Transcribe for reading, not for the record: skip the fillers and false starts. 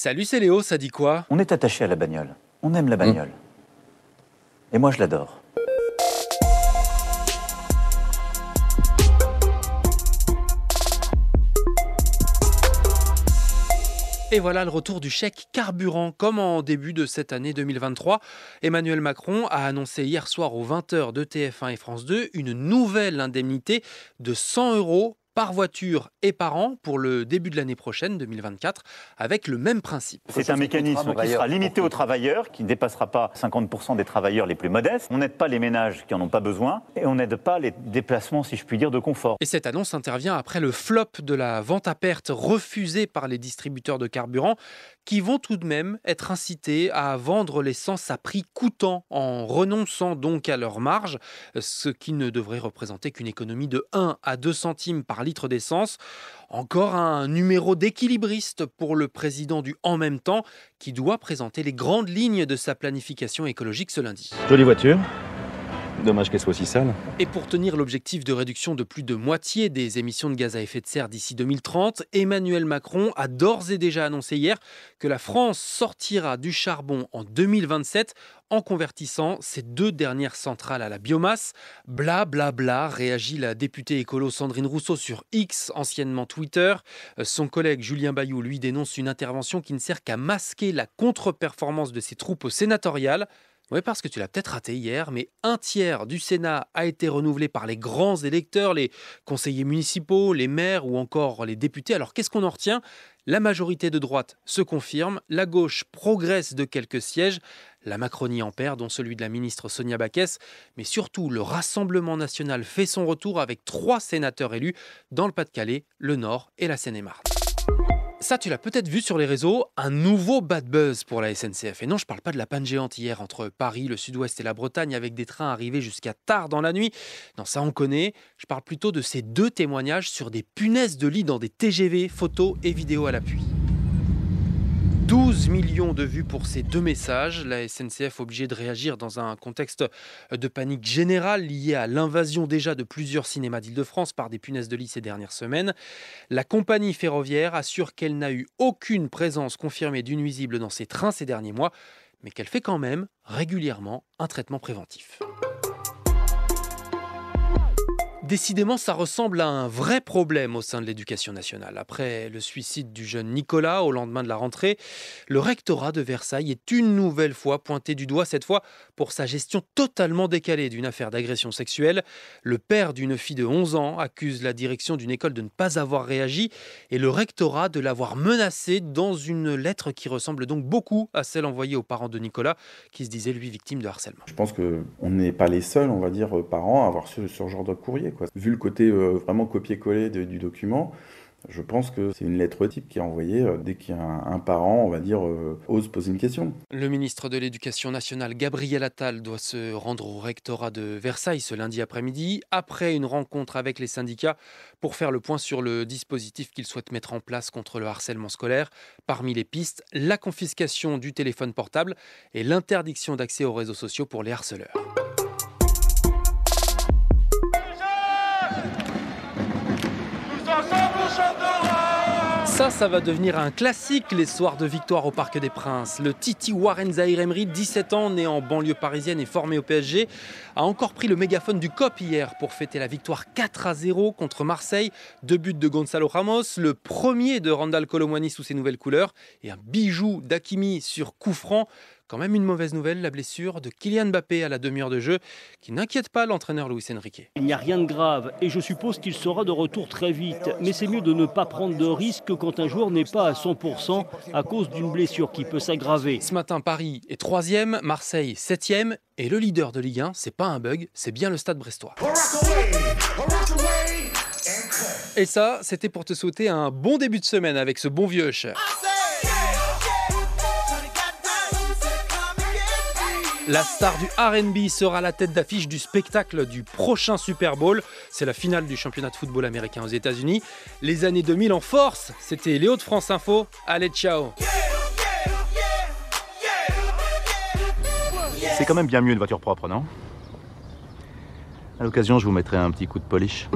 Salut, c'est Léo, ça dit quoi? On est attaché à la bagnole. On aime la bagnole. Et moi, je l'adore. Et voilà le retour du chèque carburant. Comme en début de cette année 2023, Emmanuel Macron a annoncé hier soir aux 20h de TF1 et France 2 une nouvelle indemnité de 100 € par voiture et par an pour le début de l'année prochaine, 2024, avec le même principe. C'est un mécanisme qui sera limité aux travailleurs, qui ne dépassera pas 50% des travailleurs les plus modestes. On n'aide pas les ménages qui n'en ont pas besoin et on n'aide pas les déplacements, si je puis dire, de confort. Et cette annonce intervient après le flop de la vente à perte refusée par les distributeurs de carburant qui vont tout de même être incités à vendre l'essence à prix coûtant en renonçant donc à leur marge, ce qui ne devrait représenter qu'une économie de 1 à 2 centimes par litre d'essence. Encore un numéro d'équilibriste pour le président du « en même temps » qui doit présenter les grandes lignes de sa planification écologique ce lundi. Jolie voiture. Dommage qu'elle soit aussi sale. Et pour tenir l'objectif de réduction de plus de moitié des émissions de gaz à effet de serre d'ici 2030, Emmanuel Macron a d'ores et déjà annoncé hier que la France sortira du charbon en 2027 en convertissant ses 2 dernières centrales à la biomasse. Bla bla bla, réagit la députée écolo Sandrine Rousseau sur X, anciennement Twitter. Son collègue Julien Bayou, lui, dénonce une intervention qui ne sert qu'à masquer la contre-performance de ses troupes sénatoriales. Oui, parce que tu l'as peut-être raté hier, mais 1/3 du Sénat a été renouvelé par les grands électeurs, les conseillers municipaux, les maires ou encore les députés. Alors qu'est-ce qu'on en retient? La majorité de droite se confirme, la gauche progresse de quelques sièges, la Macronie en perd, dont celui de la ministre Sonia Backès, mais surtout le Rassemblement national fait son retour avec 3 sénateurs élus dans le Pas-de-Calais, le Nord et la Seine-et-Marne. Ça, tu l'as peut-être vu sur les réseaux, un nouveau bad buzz pour la SNCF. Et non, je ne parle pas de la panne géante hier entre Paris, le Sud-Ouest et la Bretagne avec des trains arrivés jusqu'à tard dans la nuit. Non, ça on connaît. Je parle plutôt de ces 2 témoignages sur des punaises de lit dans des TGV, photos et vidéos à l'appui. 12 millions de vues pour ces 2 messages. La SNCF obligée de réagir dans un contexte de panique générale lié à l'invasion déjà de plusieurs cinémas d'Île-de-France par des punaises de lit ces dernières semaines. La compagnie ferroviaire assure qu'elle n'a eu aucune présence confirmée du nuisible dans ses trains ces derniers mois, mais qu'elle fait quand même régulièrement un traitement préventif. Décidément, ça ressemble à un vrai problème au sein de l'éducation nationale. Après le suicide du jeune Nicolas au lendemain de la rentrée, le rectorat de Versailles est une nouvelle fois pointé du doigt, cette fois pour sa gestion totalement décalée d'une affaire d'agression sexuelle. Le père d'une fille de 11 ans accuse la direction d'une école de ne pas avoir réagi et le rectorat de l'avoir menacé dans une lettre qui ressemble donc beaucoup à celle envoyée aux parents de Nicolas, qui se disait lui victime de harcèlement. Je pense qu'on n'est pas les seuls, on va dire, parents à avoir ce genre de courrier, quoi. Vu le côté vraiment copier-coller du document, je pense que c'est une lettre type qui est envoyée dès qu'il y a un parent, on va dire, ose poser une question. Le ministre de l'Éducation nationale, Gabriel Attal, doit se rendre au rectorat de Versailles ce lundi après-midi, après une rencontre avec les syndicats pour faire le point sur le dispositif qu'il souhaite mettre en place contre le harcèlement scolaire. Parmi les pistes, la confiscation du téléphone portable et l'interdiction d'accès aux réseaux sociaux pour les harceleurs. Ça va devenir un classique les soirs de victoire au Parc des Princes. Le Titi Warren Zahir Emery, 17 ans, né en banlieue parisienne et formé au PSG, a encore pris le mégaphone du COP hier pour fêter la victoire 4-0 contre Marseille. 2 buts de Gonzalo Ramos, le premier de Randal Kolo Muani sous ses nouvelles couleurs et un bijou d'Hakimi sur coup franc. Quand même une mauvaise nouvelle, la blessure de Kylian Mbappé à la demi-heure de jeu, qui n'inquiète pas l'entraîneur Luis Enrique. Il n'y a rien de grave et je suppose qu'il sera de retour très vite. Mais c'est mieux de ne pas prendre de risques quand un joueur n'est pas à 100% à cause d'une blessure qui peut s'aggraver. Ce matin, Paris est 3e, Marseille 7e et le leader de Ligue 1, c'est pas un bug, c'est bien le Stade brestois. Et ça, c'était pour te souhaiter un bon début de semaine avec ce bon vieux Usher. La star du R&B sera à la tête d'affiche du spectacle du prochain Super Bowl. C'est la finale du championnat de football américain aux États-Unis. Les années 2000 en force, c'était Léo de France Info. Allez, ciao. C'est quand même bien mieux une voiture propre, non? À l'occasion, je vous mettrai un petit coup de polish.